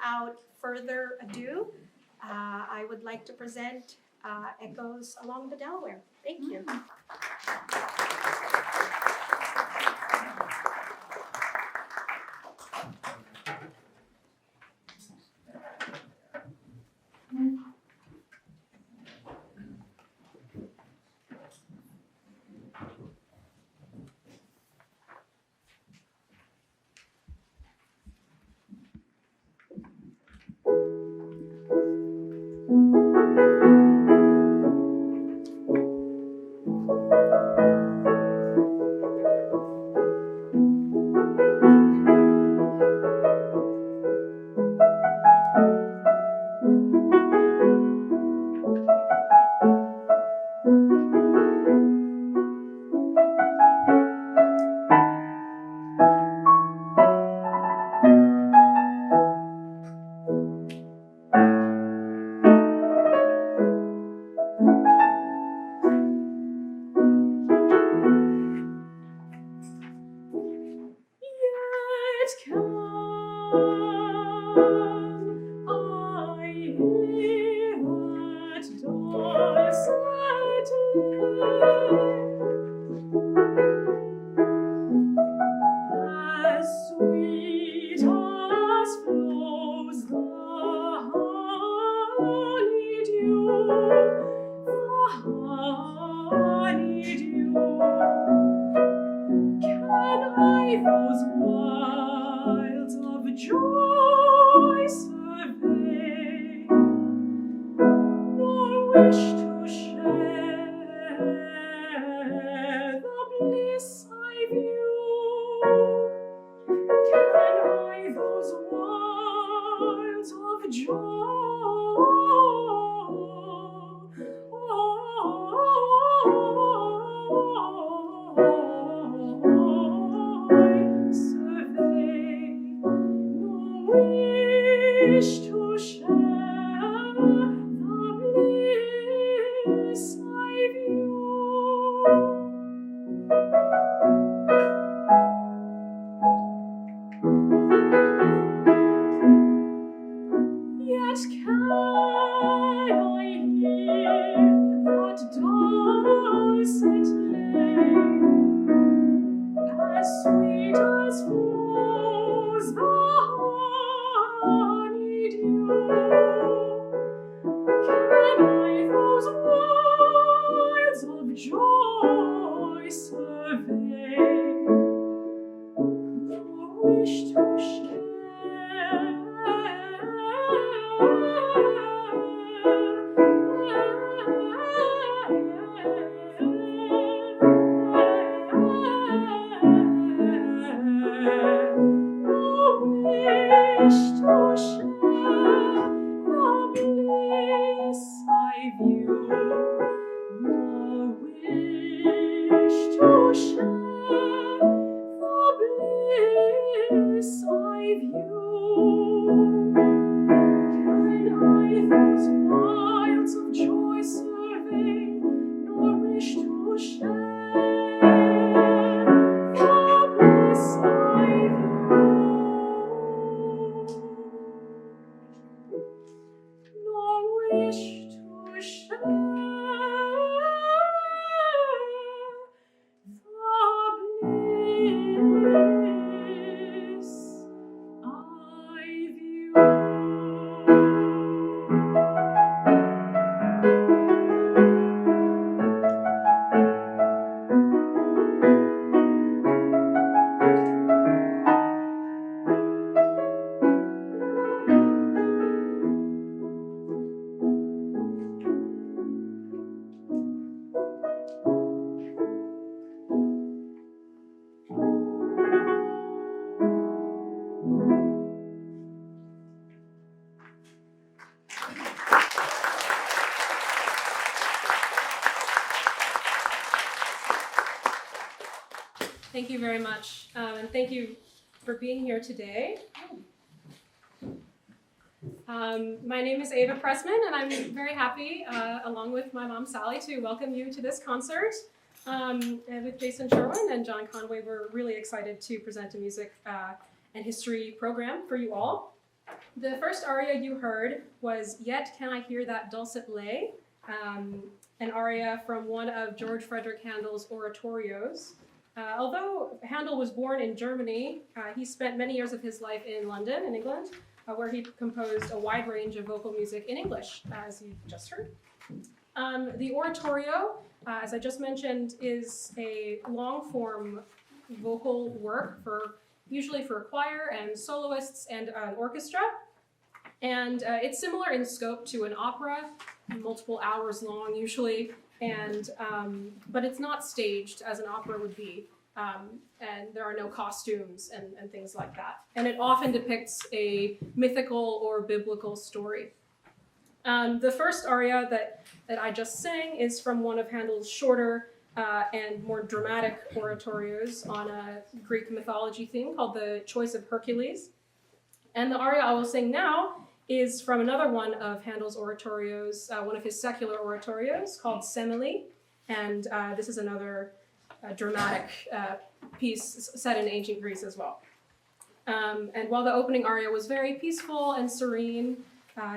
without further ado, I would like to present Echoes Along the Delaware. Thank you. Thank you very much, and thank you for being here today. My name is Ava Pressman, and I'm very happy, along with my mom Sally, to welcome you to this concert. And with Jason Sherwin and John Conway, we're really excited to present a music and history program for you all. The first aria you heard was Yet Can I Hear That Dulcet Lay, an aria from one of George Frederick Handel's oratorios. Although Handel was born in Germany, he spent many years of his life in London, in England, where he composed a wide range of vocal music in English, as you just heard. The oratorio, as I just mentioned, is a long-form vocal work usually for choir and soloists and an orchestra. And it's similar in scope to an opera, multiple hours long usually, and but it's not staged as an opera would be. And there are no costumes and things like that. And it often depicts a mythical or biblical story. The first aria that I just sang is from one of Handel's shorter and more dramatic oratorios on a Greek mythology theme called The Choice of Hercules. And the aria I will sing now is from another one of Handel's oratorios, one of his secular oratorios called Semele. And this is another dramatic piece set in ancient Greece as well. And while the opening aria was very peaceful and serene,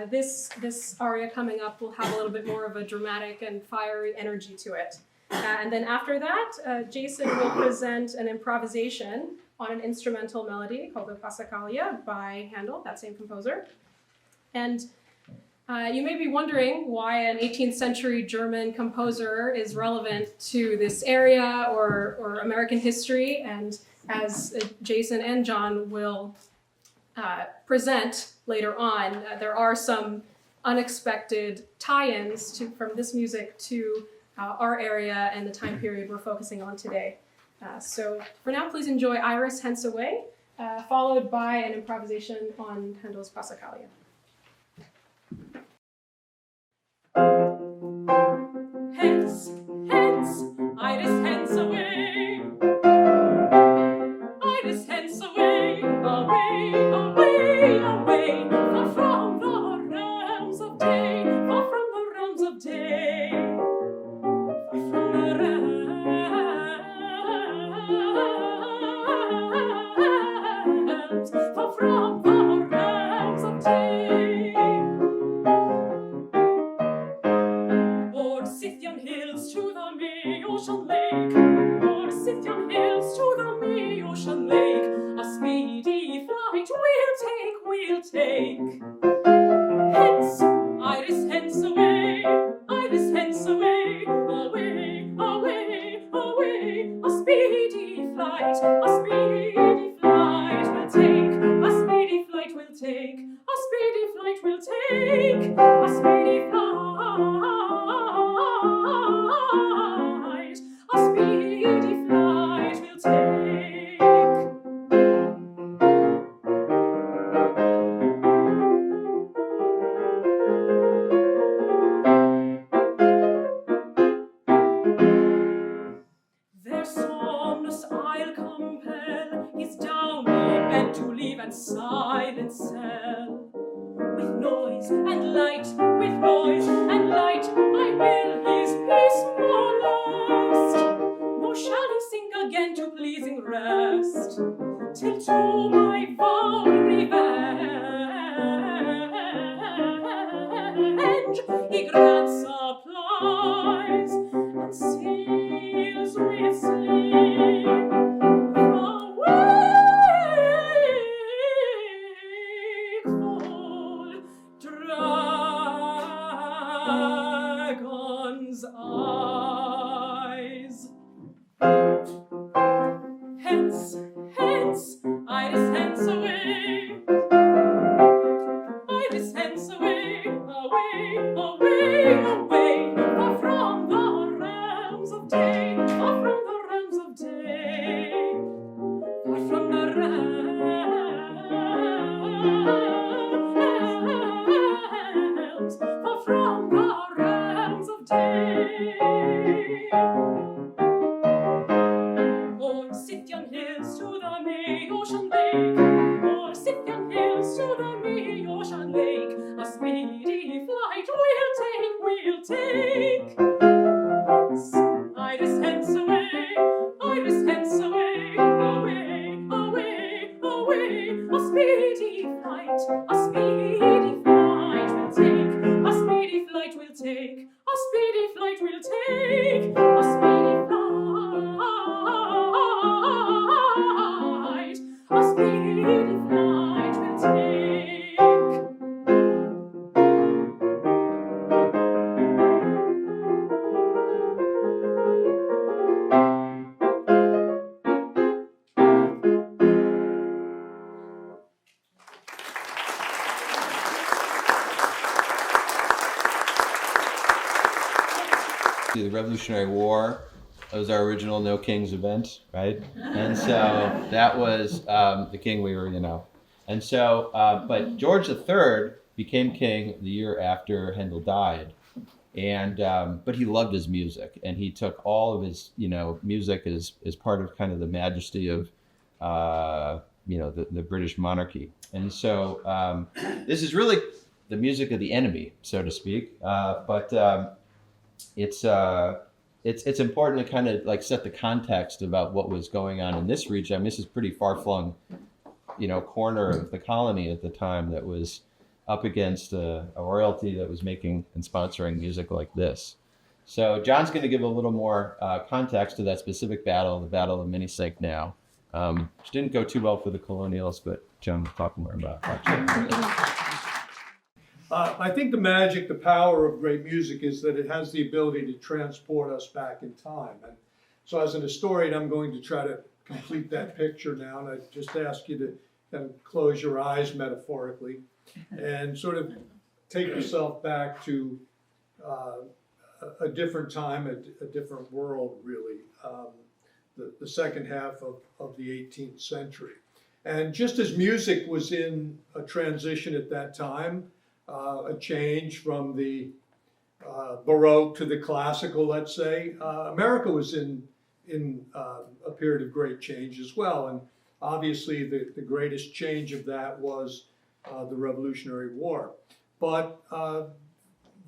this aria coming up will have a little bit more of a dramatic and fiery energy to it. And then after that, Jason will present an improvisation on an instrumental melody called the Passacaglia by Handel, that same composer. And you may be wondering why an 18th century German composer is relevant to this area or American history. And as Jason and John will present later on, there are some unexpected tie-ins from this music to our area and the time period we're focusing on today. So for now, please enjoy Iris Hence Away, followed by an improvisation on Handel's Passacaglia. Hence, hence, Iris hence away. Iris hence away, away, away, away, far from the realms of day, far from the realms of day, far from the realms, far from the realms of day. O'er Scythian hills to the Meo-ocean lake, o'er Scythian hills to the Meo-ocean lake, a speedy flight we'll take. Hence, Iris hence away, Iris hence away, away, away, away, a speedy flight we'll take, a speedy flight we'll take, a speedy flight we'll take, a speedy flight, a speedy flight we'll take. Their somnus I'll compel, his downy bed to leave and silent cell. With noise and light, with noise and light, I will his peace molest. Nor shall he sink again to pleasing rest, till to my vowed revenge he grants supplies and seals with sleep the wakeful dragon's eyes. Hence, hence, Iris hence away, Iris hence away, away, away, away, far from the realms of day, far from the realms of day, far from the realms, far from the realms of day. O'er Scythian hills to the Meo-ocean lake, o'er Scythian hills to the Meo-ocean lake, a speedy flight we'll take. Hence, Iris hence away, Iris hence away, away, away, away, a speedy flight The Revolutionary War, that was our original No Kings event, right? And so that was the king we were, And so, but George III became king the year after Handel died. And but he loved his music, and he took all of his music as part of kind of the majesty of the British monarchy. And so this is really the music of the enemy, so to speak. But it's important to kind of like set the context about what was going on in this region. I mean, this is pretty far flung, corner of the colony at the time that was up against a royalty that was making and sponsoring music like this. So John's going to give a little more context to that specific battle, the Battle of Minisink now, which didn't go too well for the colonials, but John will talk more about it. I think the magic, the power of great music is that it has the ability to transport us back in time. And so as an historian, I'm going to try to complete that picture now, and I just ask you to kind of close your eyes metaphorically and sort of take yourself back to a different time, a different world, really, the second half of the 18th century. And just as music was in a transition at that time, a change from the Baroque to the classical, let's say, America was in a period of great change as well. And obviously the greatest change of that was the Revolutionary War. But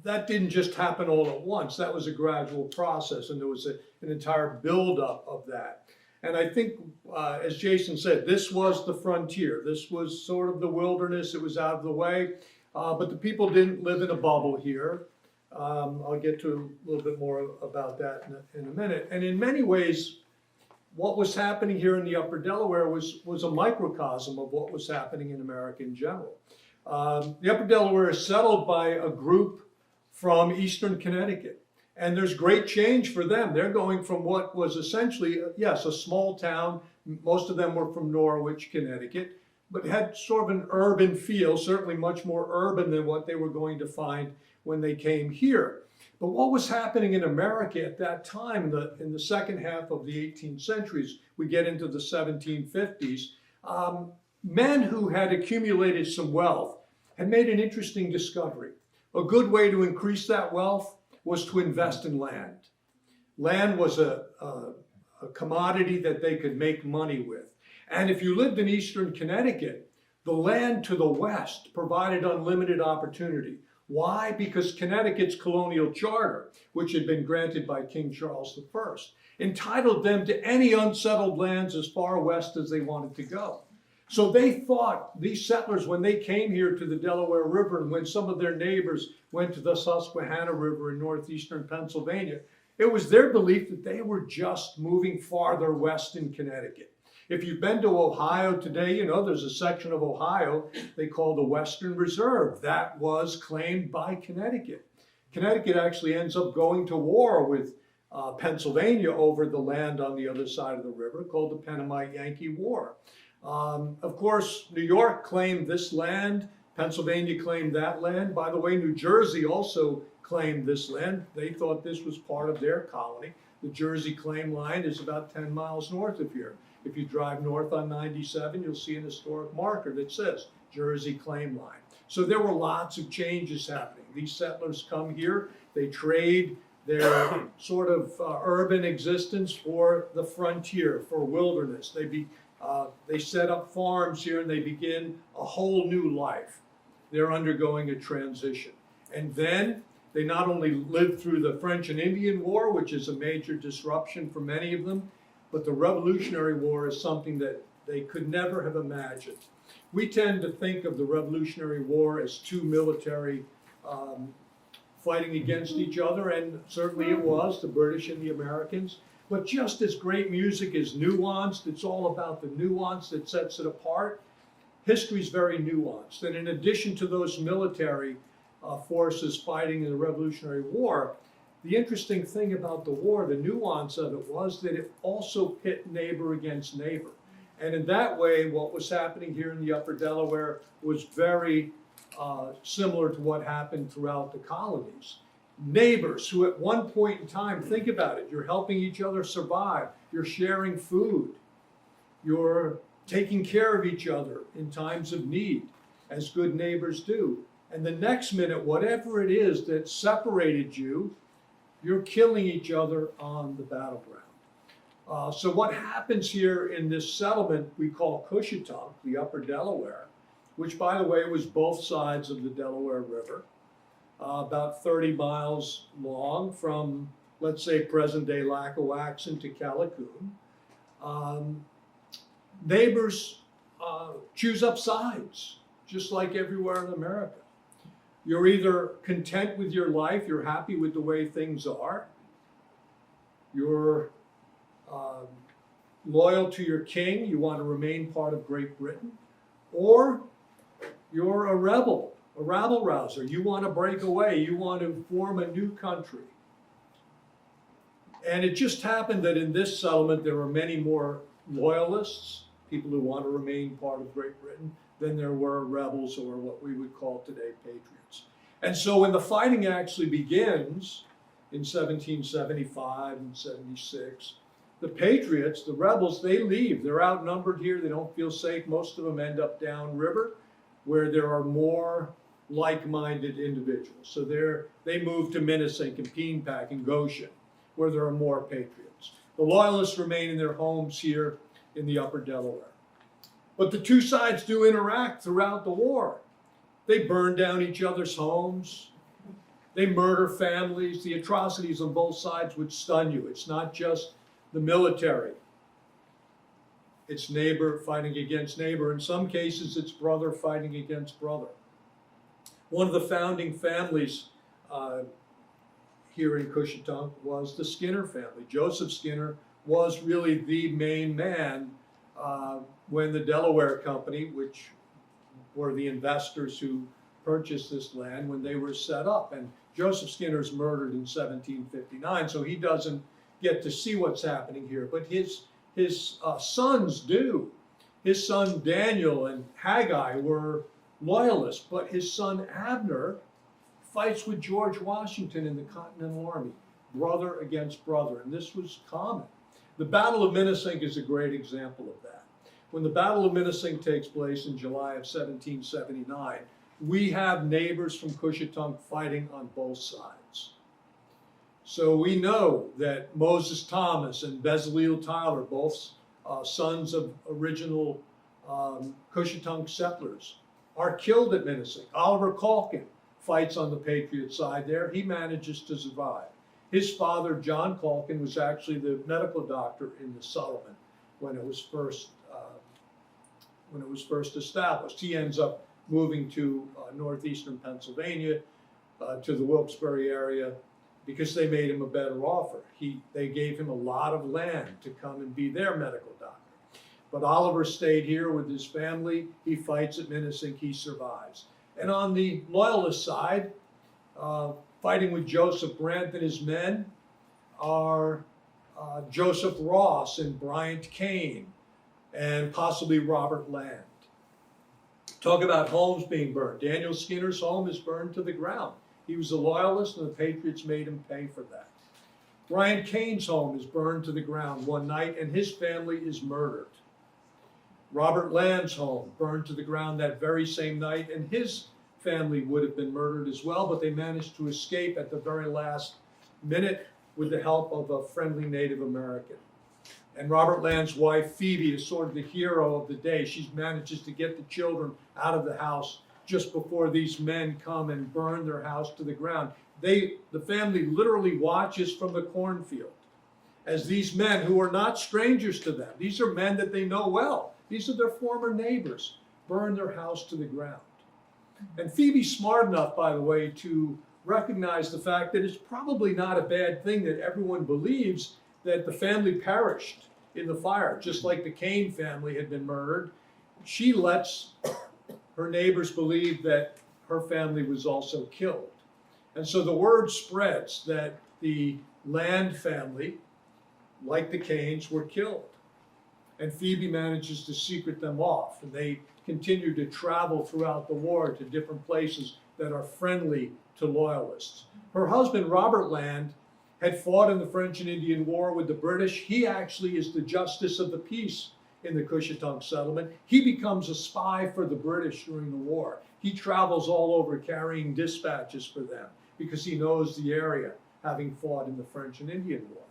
that didn't just happen all at once. That was a gradual process, and there was an entire buildup of that. And I think, as Jason said, this was the frontier. This was sort of the wilderness. It was out of the way. But the people didn't live in a bubble here. I'll get to a little bit more about that in a minute. And in many ways, what was happening here in the Upper Delaware was a microcosm of what was happening in America in general. The Upper Delaware is settled by a group from eastern Connecticut. And there's great change for them. They're going from what was essentially, yes, a small town. Most of them were from Norwich, Connecticut, but had sort of an urban feel, certainly much more urban than what they were going to find when they came here. But what was happening in America at that time, in the second half of the 18th centuries, we get into the 1750s, men who had accumulated some wealth had made an interesting discovery. A good way to increase that wealth was to invest in land. Land was a commodity that they could make money with. And if you lived in eastern Connecticut, the land to the west provided unlimited opportunity. Why? Because Connecticut's colonial charter, which had been granted by King Charles I, entitled them to any unsettled lands as far west as they wanted to go. So they thought, these settlers, when they came here to the Delaware River, and when some of their neighbors went to the Susquehanna River in northeastern Pennsylvania, it was their belief that they were just moving farther west in Connecticut. If you've been to Ohio today, you know there's a section of Ohio they call the Western Reserve. That was claimed by Connecticut. Connecticut actually ends up going to war with Pennsylvania over the land on the other side of the river, called the Pennamite-Yankee War. Of course, New York claimed this land. Pennsylvania claimed that land. By the way, New Jersey also claimed this land. They thought this was part of their colony. The Jersey claim line is about 10 miles north of here. If you drive north on 97, you'll see an historic marker that says Jersey claim line. So there were lots of changes happening. These settlers come here, they trade their sort of urban existence for the frontier, for wilderness. They set up farms here and they begin a whole new life. They're undergoing a transition. And then they not only lived through the French and Indian War, which is a major disruption for many of them, but the Revolutionary War is something that they could never have imagined. We tend to think of the Revolutionary War as two military fighting against each other, and certainly it was, the British and the Americans. But just as great music is nuanced, it's all about the nuance that sets it apart. History's very nuanced. And in addition to those military forces fighting in the Revolutionary War, the interesting thing about the war, the nuance of it, was that it also pit neighbor against neighbor. And in that way, what was happening here in the Upper Delaware was very similar to what happened throughout the colonies. neighbors who at one point in time, think about it, you're helping each other survive, you're sharing food, you're taking care of each other in times of need, as good neighbors do. And the next minute, whatever it is that separated you, you're killing each other on the battleground. So what happens here in this settlement we call Cushitunk, the upper Delaware, which by the way was both sides of the Delaware River, about 30 miles long from, let's say, present-day Lackawaxen to Callicoon. Neighbors choose up sides, just like everywhere in America. You're either content with your life, you're happy with the way things are, you're loyal to your king, you want to remain part of Great Britain, or you're a rebel, a rabble-rouser. You want to break away, you want to form a new country. And it just happened that in this settlement there were many more loyalists, people who want to remain part of Great Britain, than there were rebels, or what we would call today patriots. And so when the fighting actually begins in 1775 and 76, the patriots, the rebels, they leave. They're outnumbered here. They don't feel safe. Most of them end up downriver where there are more like-minded individuals. So they move to Minisink and Peenpack and Goshen, where there are more patriots. The loyalists remain in their homes here in the upper Delaware. But the two sides do interact throughout the war. They burn down each other's homes. They murder families. The atrocities on both sides would stun you. It's not just the military. It's neighbor fighting against neighbor. In some cases, it's brother fighting against brother. One of the founding families here in Cushitunk was the Skinner family. Joseph Skinner was really the main man when the Delaware Company, which were the investors who purchased this land, when they were set up. And Joseph Skinner is murdered in 1759, so he doesn't get to see what's happening here. But his sons do. His son Daniel and Haggai were loyalists, but his son Abner fights with George Washington in the Continental Army, brother against brother, and this was common. The Battle of Minisink is a great example of that. When the Battle of Minisink takes place in July of 1779, we have neighbors from Cushitunk fighting on both sides. So we know that Moses Thomas and Bezaleel Tyler, both sons of original Cushitunk settlers, are killed at Minisink. Oliver Calkin fights on the Patriot side there. He manages to survive. His father, John Calkin, was actually the medical doctor in the Sullivan when it was first established. He ends up moving to northeastern Pennsylvania, to the Wilkes-Barre area, because they made him a better offer. They gave him a lot of land to come and be their medical doctor. But Oliver stayed here with his family. He fights at Minisink. He survives. And on the Loyalist side, fighting with Joseph Brant and his men are Joseph Ross and Bryant Kane and possibly Robert Land. Talk about homes being burned. Daniel Skinner's home is burned to the ground. He was a loyalist and the Patriots made him pay for that. Bryant Kane's home is burned to the ground one night and his family is murdered. Robert Land's home burned to the ground that very same night and his family would have been murdered as well, but they managed to escape at the very last minute with the help of a friendly Native American. And Robert Land's wife, Phoebe, is sort of the hero of the day. She manages to get the children out of the house just before these men come and burn their house to the ground. The family literally watches from the cornfield as these men, who are not strangers to them, these are men that they know well, these are their former neighbors, burn their house to the ground. And Phoebe's smart enough, by the way, to recognize the fact that it's probably not a bad thing that everyone believes that the family perished in the fire, just like the Kane family had been murdered. She lets her neighbors believe that her family was also killed. And so the word spreads that the Land family, like the Kanes, were killed. And Phoebe manages to secret them off. And they continued to travel throughout the war to different places that are friendly to Loyalists. Her husband, Robert Land, had fought in the French and Indian War with the British. He actually is the justice of the peace in the Cushitunk settlement. He becomes a spy for the British during the war. He travels all over carrying dispatches for them because he knows the area, having fought in the French and Indian War.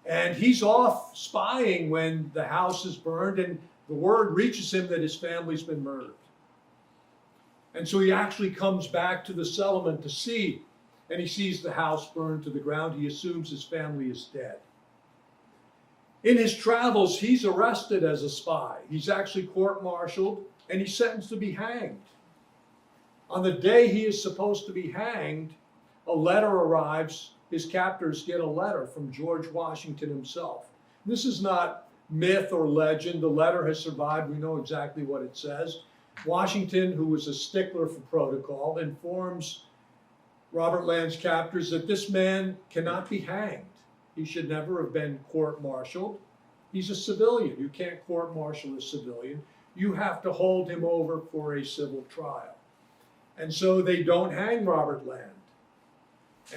And he's off spying when the house is burned and the word reaches him that his family's been murdered. And so he actually comes back to the settlement to see, and he sees the house burned to the ground. He assumes his family is dead. In his travels, he's arrested as a spy. He's actually court-martialed, and he's sentenced to be hanged. On the day he is supposed to be hanged, a letter arrives. His captors get a letter from George Washington himself. This is not myth or legend. The letter has survived. We know exactly what it says. Washington, who was a stickler for protocol, informs Robert Land's captors that this man cannot be hanged. He should never have been court-martialed. He's a civilian. You can't court-martial a civilian. You have to hold him over for a civil trial. And so they don't hang Robert Land.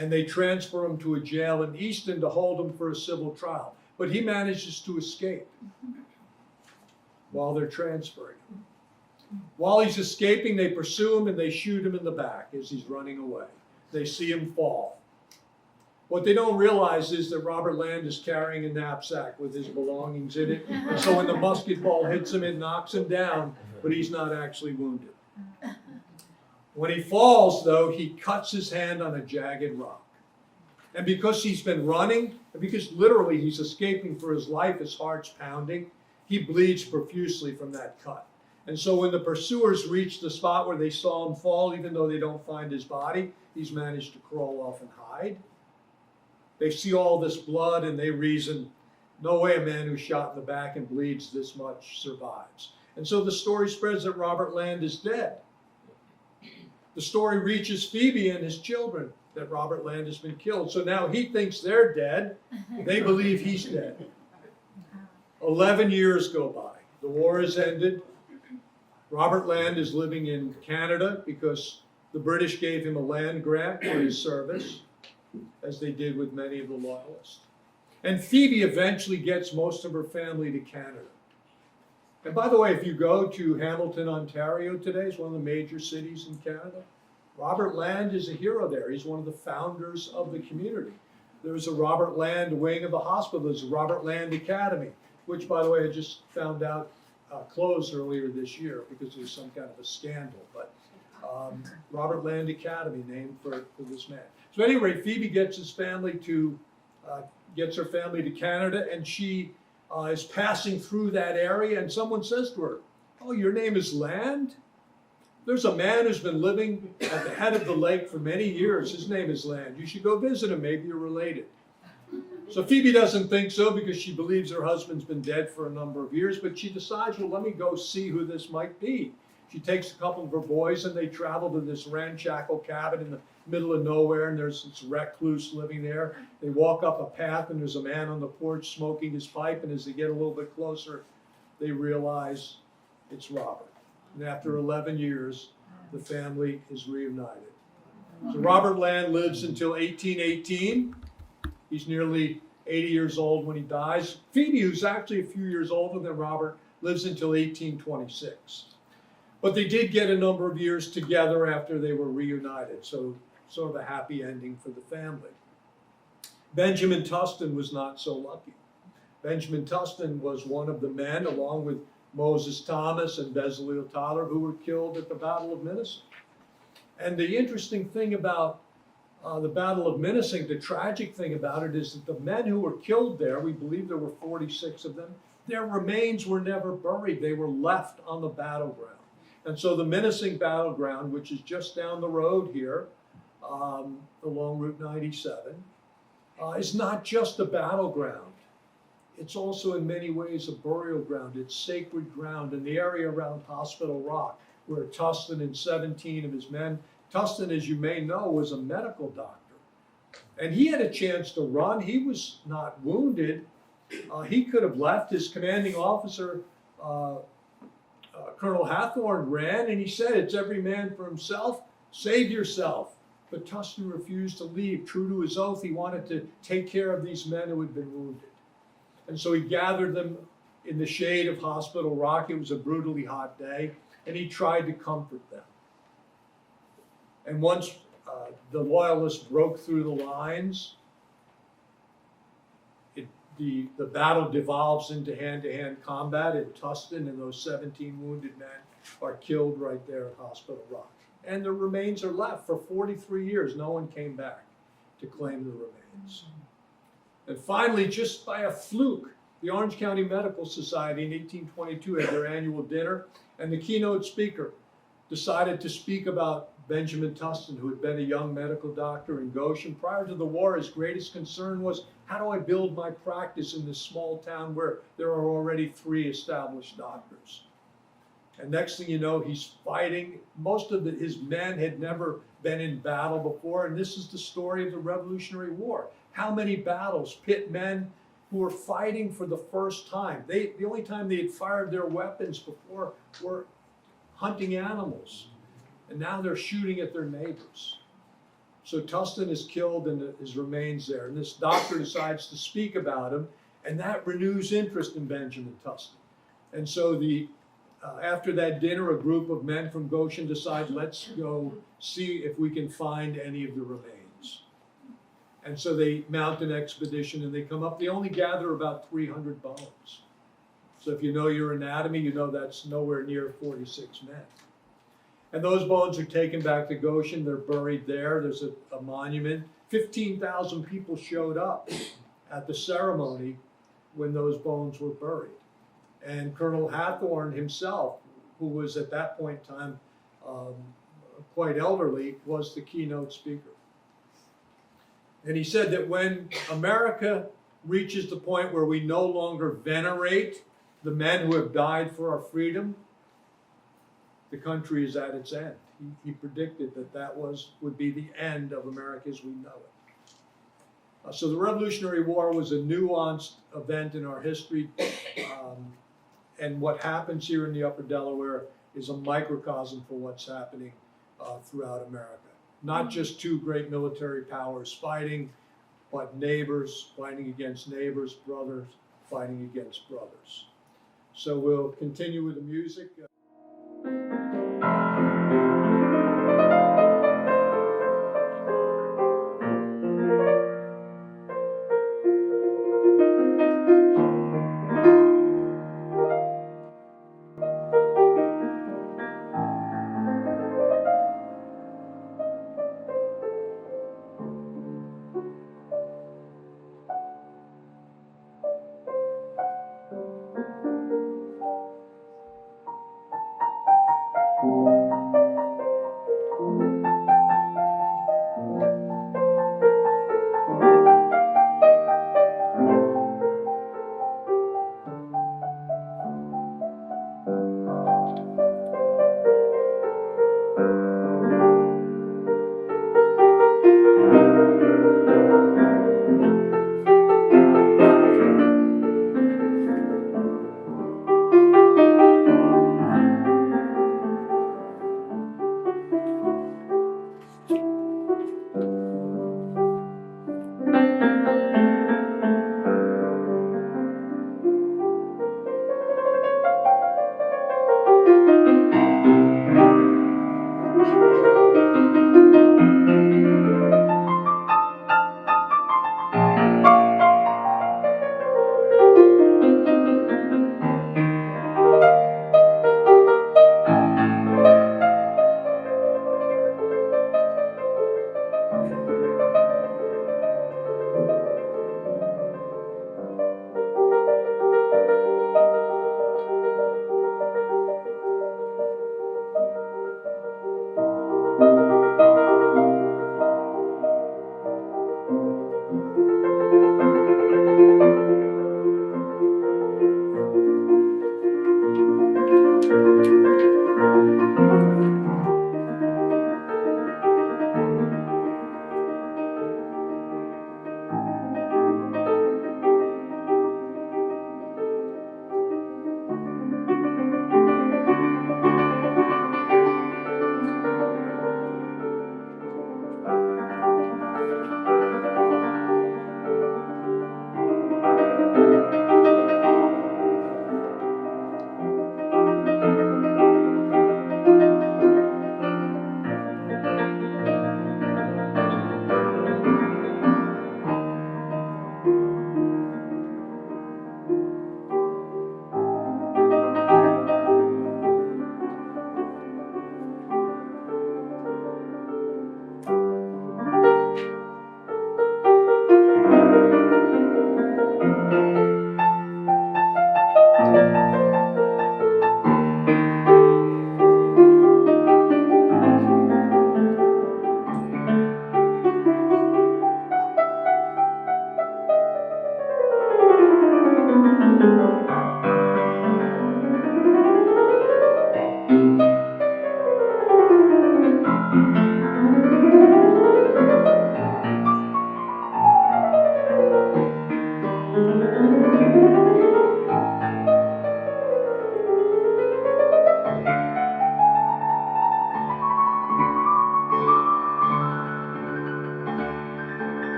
And they transfer him to a jail in Easton to hold him for a civil trial. But he manages to escape while they're transferring him. While he's escaping, they pursue him and they shoot him in the back as he's running away. They see him fall. What they don't realize is that Robert Land is carrying a knapsack with his belongings in it. And so when the musket ball hits him, it knocks him down, but he's not actually wounded. When he falls, though, he cuts his hand on a jagged rock. And because he's been running, and because literally he's escaping for his life, his heart's pounding, he bleeds profusely from that cut. And so when the pursuers reach the spot where they saw him fall, even though they don't find his body, he's managed to crawl off and hide. They see all this blood and they reason, no way a man who's shot in the back and bleeds this much survives. And so the story spreads that Robert Land is dead. The story reaches Phoebe and his children that Robert Land has been killed. So now he thinks they're dead. They believe he's dead. 11 years go by. The war has ended. Robert Land is living in Canada because the British gave him a land grant for his service, as they did with many of the Loyalists. And Phoebe eventually gets most of her family to Canada. And by the way, if you go to Hamilton, Ontario today, it's one of the major cities in Canada. Robert Land is a hero there. He's one of the founders of the community. There's a Robert Land wing of the hospital. There's a Robert Land Academy, which, by the way, I just found out closed earlier this year because there was some kind of a scandal. But Robert Land Academy, named for this man. So anyway, Phoebe gets her family to Canada, and she is passing through that area, and someone says to her, "Oh, your name is Land? There's a man who's been living at the head of the lake for many years. His name is Land. You should go visit him. Maybe you're related." So Phoebe doesn't think so because she believes her husband's been dead for a number of years, but she decides, well, let me go see who this might be. She takes a couple of her boys and they travel to this ramshackle cabin in the middle of nowhere, and there's this recluse living there. They walk up a path and there's a man on the porch smoking his pipe, and as they get a little bit closer, they realize it's Robert. And after 11 years, the family is reunited. So Robert Land lives until 1818. He's nearly 80 years old when he dies. Phoebe, who's actually a few years older than Robert, lives until 1826. But they did get a number of years together after they were reunited, so sort of a happy ending for the family. Benjamin Tusten was not so lucky. Benjamin Tusten was one of the men, along with Moses Thomas and Bezaleel Tyler, who were killed at the Battle of Minisink. And the interesting thing about the Battle of Minisink, the tragic thing about it, is that the men who were killed there, we believe there were 46 of them, their remains were never buried. They were left on the battleground. And so the Minisink battleground, which is just down the road here, along Route 97, is not just a battleground. It's also in many ways a burial ground. It's sacred ground in the area around Hospital Rock, where Tusten and 17 of his men, Tusten, as you may know, was a medical doctor. And he had a chance to run. He was not wounded. He could have left. His commanding officer, Colonel Hathorne ran, and he said, "It's every man for himself, save yourself." But Tusten refused to leave. True to his oath, he wanted to take care of these men who had been wounded. And so he gathered them in the shade of Hospital Rock. It was a brutally hot day, and he tried to comfort them. And once the Loyalists broke through the lines, the battle devolves into hand-to-hand combat, and Tusten and those 17 wounded men are killed right there at Hospital Rock. And the remains are left for 43 years. No one came back to claim the remains. And finally, just by a fluke, the Orange County Medical Society in 1822 had their annual dinner, and the keynote speaker decided to speak about Benjamin Tusten, who had been a young medical doctor in Goshen. Prior to the war, his greatest concern was, how do I build my practice in this small town where there are already 3 established doctors? And next thing you know, he's fighting. Most of his men had never been in battle before, and this is the story of the Revolutionary War. How many battles pit men who were fighting for the first time? The only time they had fired their weapons before were hunting animals, and now they're shooting at their neighbors. So Tusten is killed and his remains there, and this doctor decides to speak about him, and that renews interest in Benjamin Tusten. And so after that dinner, a group of men from Goshen decide, let's go see if we can find any of the remains. And so they mount an expedition and they come up. They only gather about 300 bones. So if you know your anatomy, you know that's nowhere near 46 men. And those bones are taken back to Goshen. They're buried there. There's a monument. 15,000 people showed up at the ceremony when those bones were buried. And Colonel Hathorne himself, who was at that point in time quite elderly, was the keynote speaker. And he said that when America reaches the point where we no longer venerate the men who have died for our freedom, the country is at its end. He predicted that would be the end of America as we know it. So the Revolutionary War was a nuanced event in our history. And what happens here in the Upper Delaware is a microcosm for what's happening throughout America. Not just 2 great military powers fighting, but neighbors fighting against neighbors, brothers fighting against brothers. So we'll continue with the music.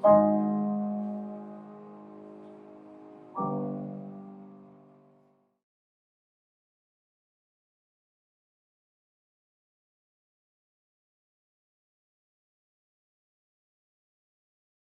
Thank